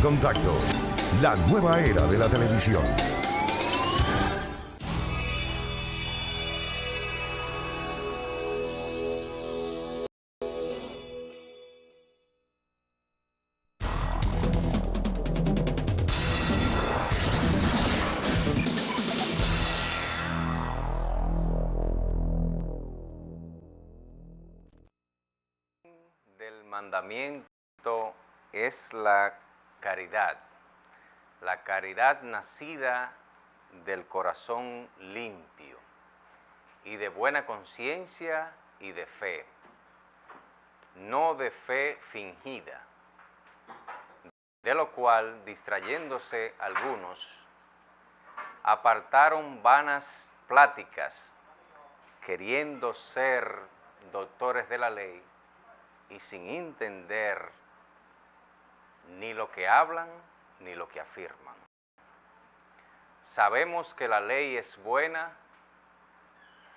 Contacto, la nueva era de la televisión. Del mandamiento es la caridad nacida del corazón limpio y de buena conciencia y de fe, no de fe fingida, de lo cual, distrayéndose algunos, apartaron vanas pláticas, queriendo ser doctores de la ley, y sin entender ni lo que hablan ni lo que afirman. Sabemos que la ley es buena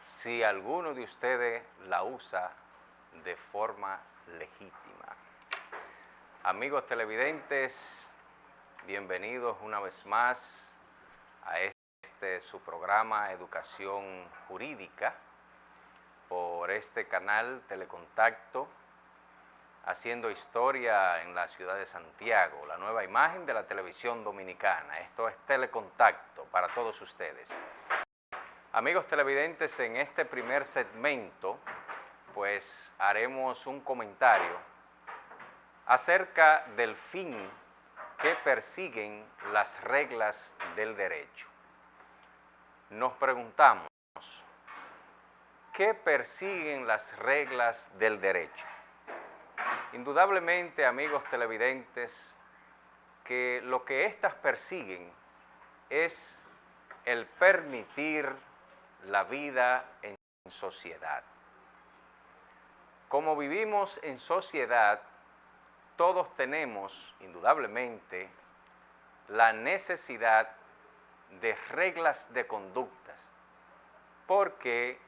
si alguno de ustedes la usa de forma legítima. Amigos televidentes, bienvenidos una vez más a su programa Educación Jurídica por este canal Telecontacto, haciendo historia en la ciudad de Santiago, la nueva imagen de la televisión dominicana. Esto es Telecontacto para todos ustedes. Amigos televidentes, en este primer segmento, pues haremos un comentario acerca del fin que persiguen las reglas del derecho. Nos preguntamos, ¿qué persiguen las reglas del derecho? Indudablemente, amigos televidentes, que lo que éstas persiguen es el permitir la vida en sociedad. Como vivimos en sociedad, todos tenemos, indudablemente, la necesidad de reglas de conductas, porque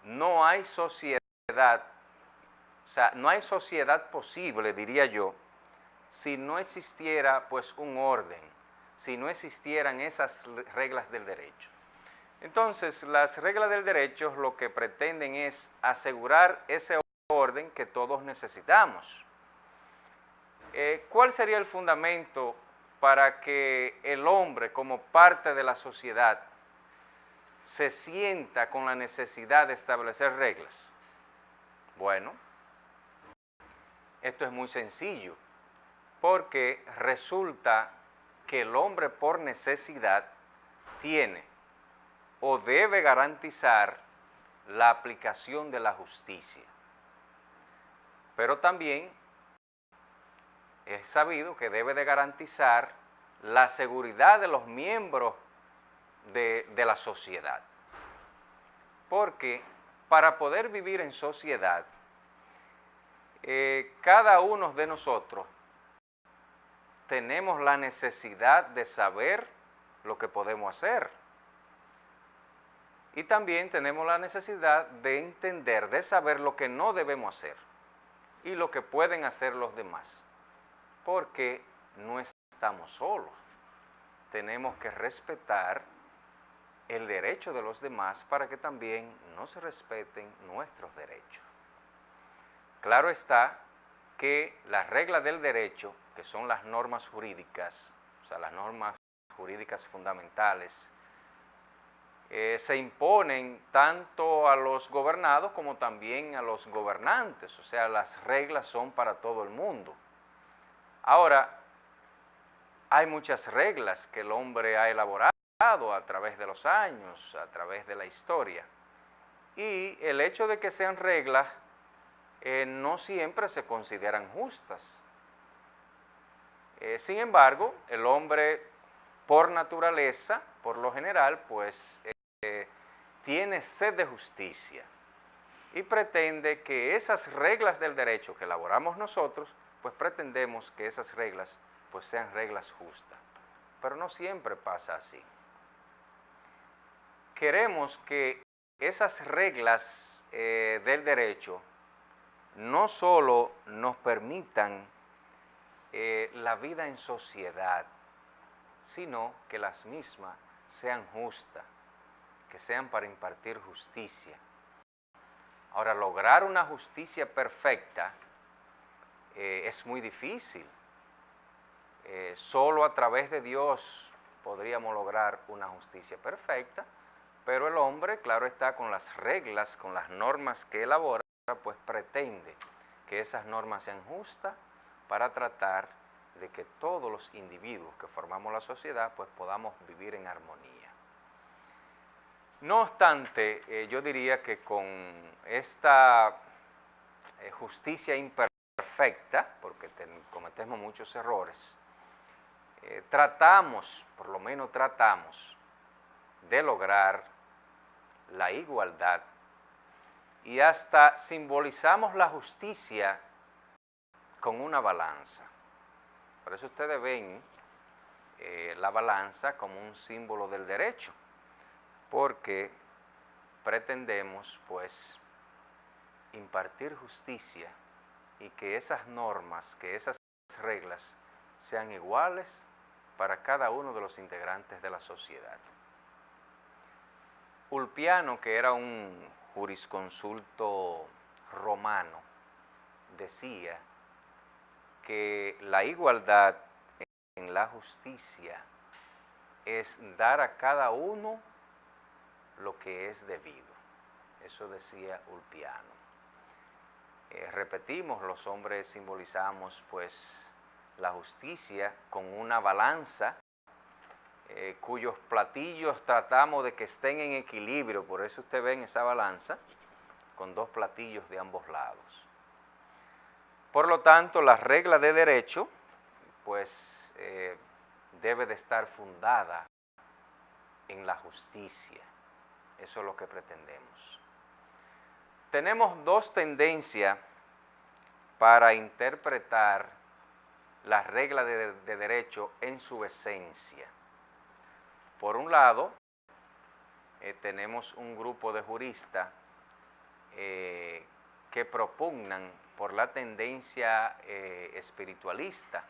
no hay sociedad, no hay sociedad posible, diría yo, si no existiera pues un orden, si no existieran esas reglas del derecho. Entonces, las reglas del derecho lo que pretenden es asegurar ese orden que todos necesitamos. ¿Cuál sería el fundamento para que el hombre, como parte de la sociedad, se sienta con la necesidad de establecer reglas? Bueno, esto es muy sencillo, porque resulta que el hombre por necesidad tiene o debe garantizar la aplicación de la justicia. Pero también es sabido que debe de garantizar la seguridad de los miembros de la sociedad. Porque para poder vivir en sociedad, cada uno de nosotros tenemos la necesidad de saber lo que podemos hacer. Y también tenemos la necesidad de entender, de saber lo que no debemos hacer y lo que pueden hacer los demás. Porque no estamos solos. Tenemos que respetar el derecho de los demás para que también nos respeten nuestros derechos. Claro está que las reglas del derecho, que son las normas jurídicas, o sea, las normas jurídicas fundamentales, se imponen tanto a los gobernados como también a los gobernantes, o sea, las reglas son para todo el mundo. Ahora, hay muchas reglas que el hombre ha elaborado a través de los años, a través de la historia, y el hecho de que sean reglas no siempre se consideran justas. Sin embargo, el hombre por naturaleza, por lo general, pues tiene sed de justicia y pretende que esas reglas del derecho que elaboramos nosotros, pues pretendemos que esas reglas pues sean reglas justas. Pero no siempre pasa así. Queremos que esas reglas del derecho no solo nos permitan la vida en sociedad, sino que las mismas sean justas, que sean para impartir justicia. Ahora, lograr una justicia perfecta es muy difícil. Solo a través de Dios podríamos lograr una justicia perfecta, pero el hombre, claro está, con las reglas, con las normas que elabora, pues pretende que esas normas sean justas para tratar de que todos los individuos que formamos la sociedad pues podamos vivir en armonía. No obstante, yo diría que con esta justicia imperfecta, porque cometemos muchos errores, por lo menos tratamos, de lograr la igualdad y hasta simbolizamos la justicia con una balanza. Por eso ustedes ven la balanza como un símbolo del derecho, porque pretendemos pues impartir justicia y que esas normas, que esas reglas sean iguales para cada uno de los integrantes de la sociedad. Ulpiano, que era un jurisconsulto romano, decía que la igualdad en la justicia es dar a cada uno lo que es debido. Eso decía Ulpiano. Repetimos, los hombres simbolizamos pues la justicia con una balanza, cuyos platillos tratamos de que estén en equilibrio. Por eso usted ve en esa balanza con dos platillos de ambos lados. Por lo tanto, la regla de derecho pues debe de estar fundada en la justicia. Eso es lo que pretendemos. Tenemos dos tendencias para interpretar la regla de derecho en su esencia. Por un lado, tenemos un grupo de juristas que propugnan por la tendencia espiritualista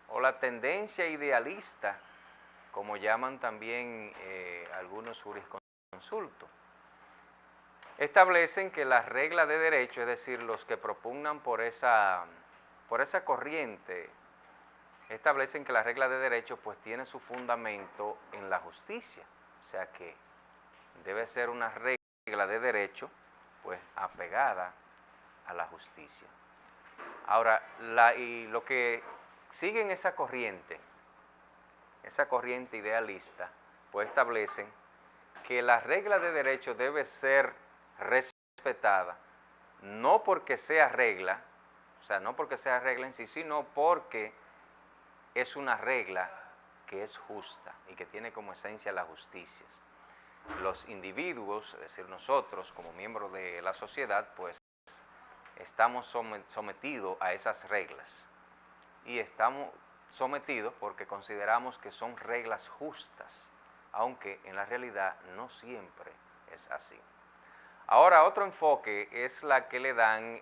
o la tendencia idealista, como llaman también algunos jurisconsultos. Establecen que la regla de derecho, es decir, los que propugnan por esa corriente, establecen que la regla de derecho pues tiene su fundamento en la justicia, o sea que debe ser una regla de derecho pues apegada a la justicia. Ahora, lo que siguen esa corriente idealista, pues establecen que la regla de derecho debe ser respetada, no porque sea regla, o sea, no porque sea regla en sí, sino porque es una regla que es justa y que tiene como esencia la justicia. Los individuos, es decir, nosotros como miembros de la sociedad, pues estamos sometidos a esas reglas y estamos sometidos porque consideramos que son reglas justas, aunque en la realidad no siempre es así. Ahora, otro enfoque es la que le dan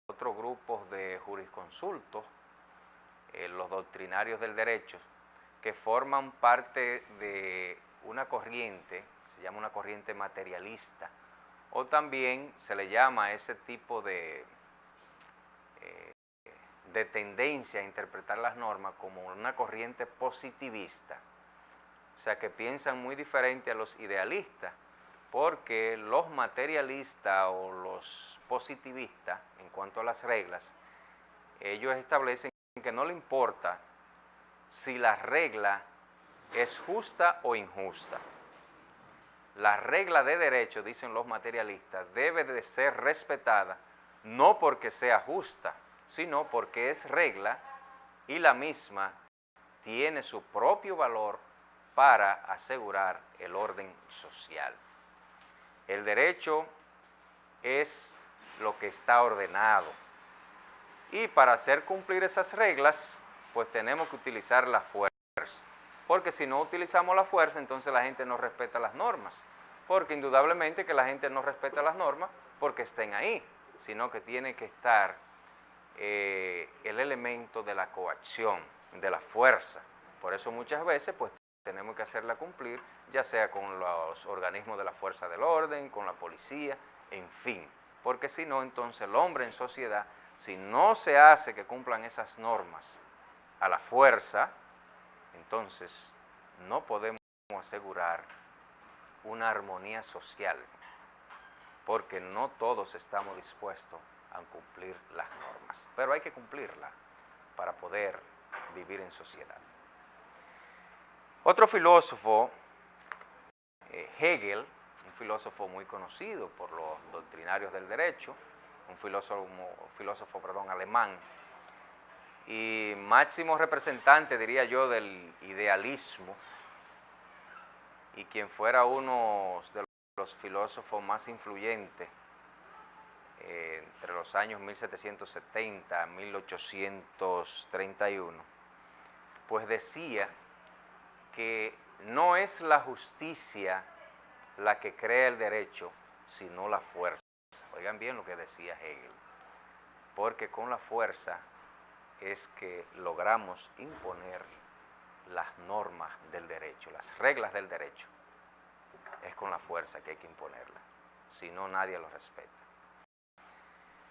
otros grupos de jurisconsultos, los doctrinarios del derecho, que forman parte de una corriente, se llama una corriente materialista, o también se le llama a ese tipo de tendencia a interpretar las normas como una corriente positivista, o sea que piensan muy diferente a los idealistas, porque los materialistas o los positivistas, en cuanto a las reglas, ellos establecen que no le importa si la regla es justa o injusta. La regla de derecho, dicen los materialistas, debe de ser respetada no porque sea justa, sino porque es regla y la misma tiene su propio valor para asegurar el orden social. El derecho es lo que está ordenado y para hacer cumplir esas reglas, pues tenemos que utilizar la fuerza, porque si no utilizamos la fuerza, entonces la gente no respeta las normas, porque indudablemente que la gente no respeta las normas porque estén ahí, sino que tiene que estar el elemento de la coacción, de la fuerza. Por eso muchas veces pues tenemos que hacerla cumplir, ya sea con los organismos de la fuerza del orden, con la policía, en fin. Porque si no, entonces el hombre en sociedad, si no se hace que cumplan esas normas a la fuerza, entonces no podemos asegurar una armonía social, porque no todos estamos dispuestos a cumplir las normas, pero hay que cumplirlas para poder vivir en sociedad. Otro filósofo, Hegel, un filósofo muy conocido por los doctrinarios del derecho, un filósofo alemán, y máximo representante, diría yo, del idealismo, y quien fuera uno de los filósofos más influyentes entre los años 1770 a 1831, pues decía que no es la justicia la que crea el derecho, sino la fuerza. Oigan bien lo que decía Hegel, porque con la fuerza es que logramos imponer las normas del derecho, las reglas del derecho. Es con la fuerza que hay que imponerlas, si no nadie lo respeta.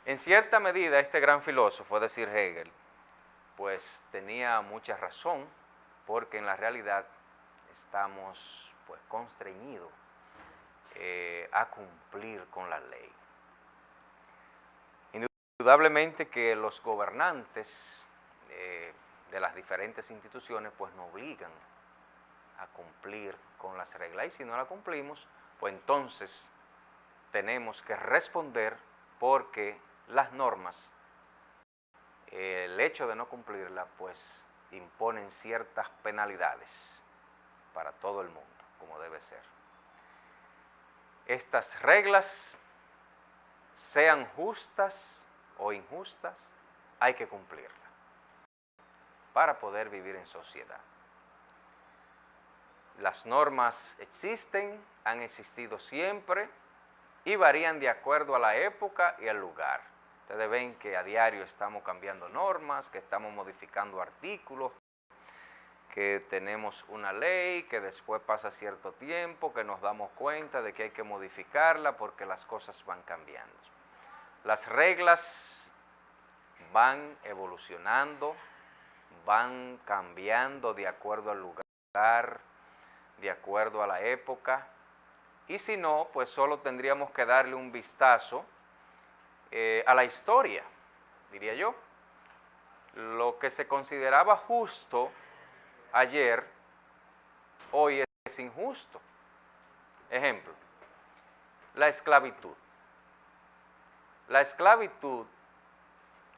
En cierta medida este gran filósofo, es decir Hegel, pues tenía mucha razón, porque en la realidad estamos pues constreñidos a cumplir con la ley. Indudablemente que los gobernantes de las diferentes instituciones pues nos obligan a cumplir con las reglas, y si no la cumplimos, pues entonces tenemos que responder, porque las normas, el hecho de no cumplirlas, pues imponen ciertas penalidades para todo el mundo, como debe ser. Estas reglas, sean justas o injustas, hay que cumplirlas para poder vivir en sociedad. Las normas existen, han existido siempre y varían de acuerdo a la época y al lugar. Ustedes ven que a diario estamos cambiando normas, que estamos modificando artículos, que tenemos una ley, que después pasa cierto tiempo, que nos damos cuenta de que hay que modificarla porque las cosas van cambiando. Las reglas van evolucionando, van cambiando de acuerdo al lugar, de acuerdo a la época, y si no, pues solo tendríamos que darle un vistazo a la historia, diría yo. Lo que se consideraba justo ayer, hoy es injusto. Ejemplo, la esclavitud. La esclavitud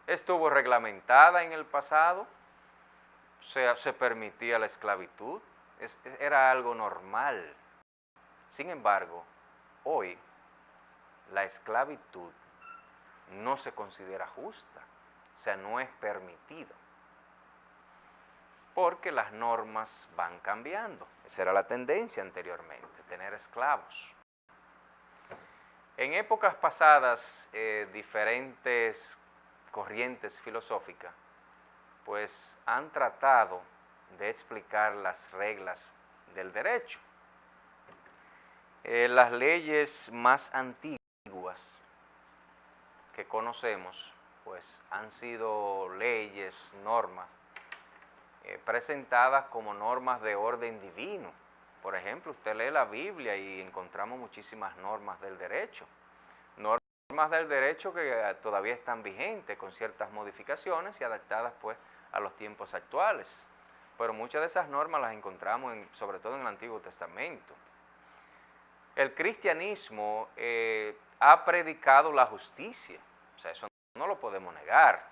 estuvo reglamentada en el pasado, se permitía la esclavitud, era algo normal. Sin embargo, hoy la esclavitud no se considera justa, o sea, no es permitido, porque las normas van cambiando. Esa era la tendencia anteriormente, tener esclavos. En épocas pasadas, diferentes corrientes filosóficas pues han tratado de explicar las reglas del derecho. Las leyes más antiguas que conocemos pues han sido leyes, normas, presentadas como normas de orden divino. Por ejemplo, usted lee la Biblia y encontramos muchísimas normas del derecho. Normas del derecho que todavía están vigentes con ciertas modificaciones y adaptadas pues a los tiempos actuales. Pero muchas de esas normas las encontramos sobre todo en el Antiguo Testamento. El cristianismo ha predicado la justicia, o sea, eso no lo podemos negar.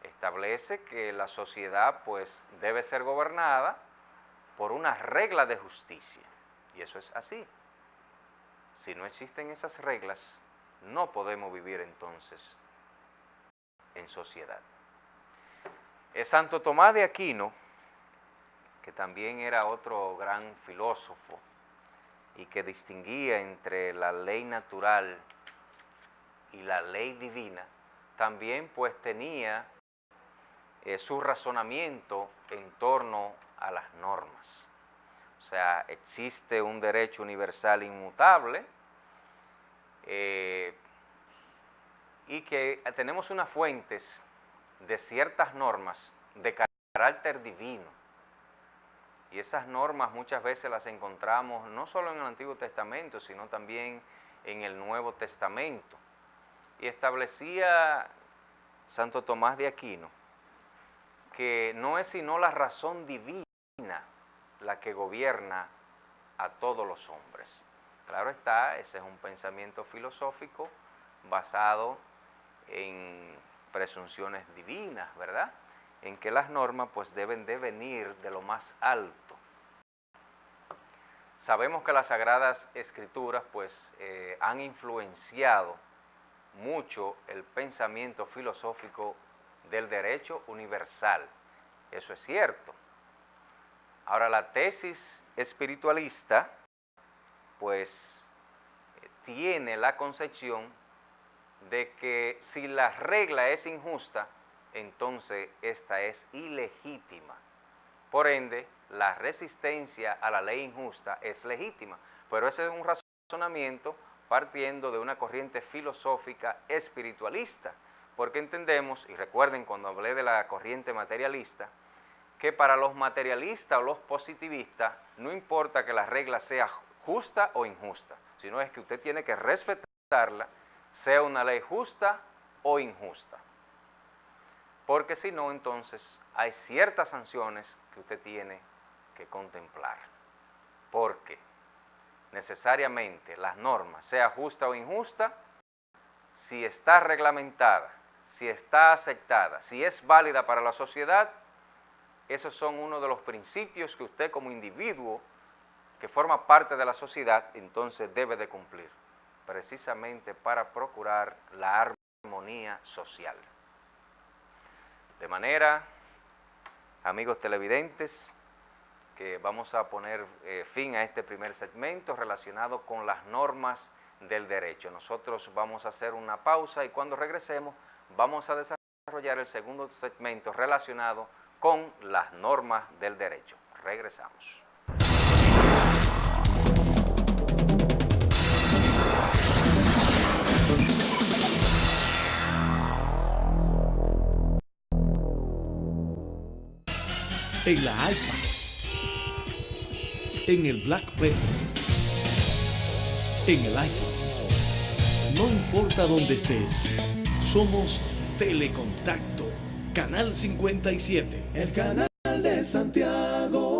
Establece que la sociedad pues debe ser gobernada por una regla de justicia, y eso es así. Si no existen esas reglas, no podemos vivir entonces en sociedad. Santo Tomás de Aquino, que también era otro gran filósofo y que distinguía entre la ley natural y la ley divina, también pues tenía su razonamiento en torno a las normas. O sea, existe un derecho universal inmutable y que tenemos unas fuentes de ciertas normas de carácter divino. Y esas normas muchas veces las encontramos no solo en el Antiguo Testamento, sino también en el Nuevo Testamento. Y establecía Santo Tomás de Aquino que no es sino la razón divina la que gobierna a todos los hombres. Claro está, ese es un pensamiento filosófico basado en presunciones divinas, ¿verdad? En que las normas pues deben de venir de lo más alto. Sabemos que las Sagradas Escrituras pues han influenciado mucho el pensamiento filosófico del derecho universal. Eso es cierto. Ahora, la tesis espiritualista pues tiene la concepción de que si la regla es injusta, entonces esta es ilegítima. Por ende, la resistencia a la ley injusta es legítima. Pero ese es un razonamiento partiendo de una corriente filosófica espiritualista, porque entendemos, y recuerden cuando hablé de la corriente materialista, que para los materialistas o los positivistas no importa que la regla sea justa o injusta, sino es que usted tiene que respetarla, sea una ley justa o injusta. Porque si no, entonces hay ciertas sanciones que usted tiene que contemplar. Porque necesariamente las normas, sea justa o injusta, si está reglamentada, si está aceptada, si es válida para la sociedad, esos son uno de los principios que usted como individuo que forma parte de la sociedad, entonces debe de cumplir, precisamente para procurar la armonía social. De manera, amigos televidentes, que vamos a poner fin a este primer segmento relacionado con las normas del derecho. Nosotros vamos a hacer una pausa y cuando regresemos vamos a desarrollar el segundo segmento relacionado con las normas del derecho. Regresamos. En la iPad, en el BlackBerry, en el iPhone. No importa dónde estés, somos Telecontacto, Canal 57. El canal de Santiago.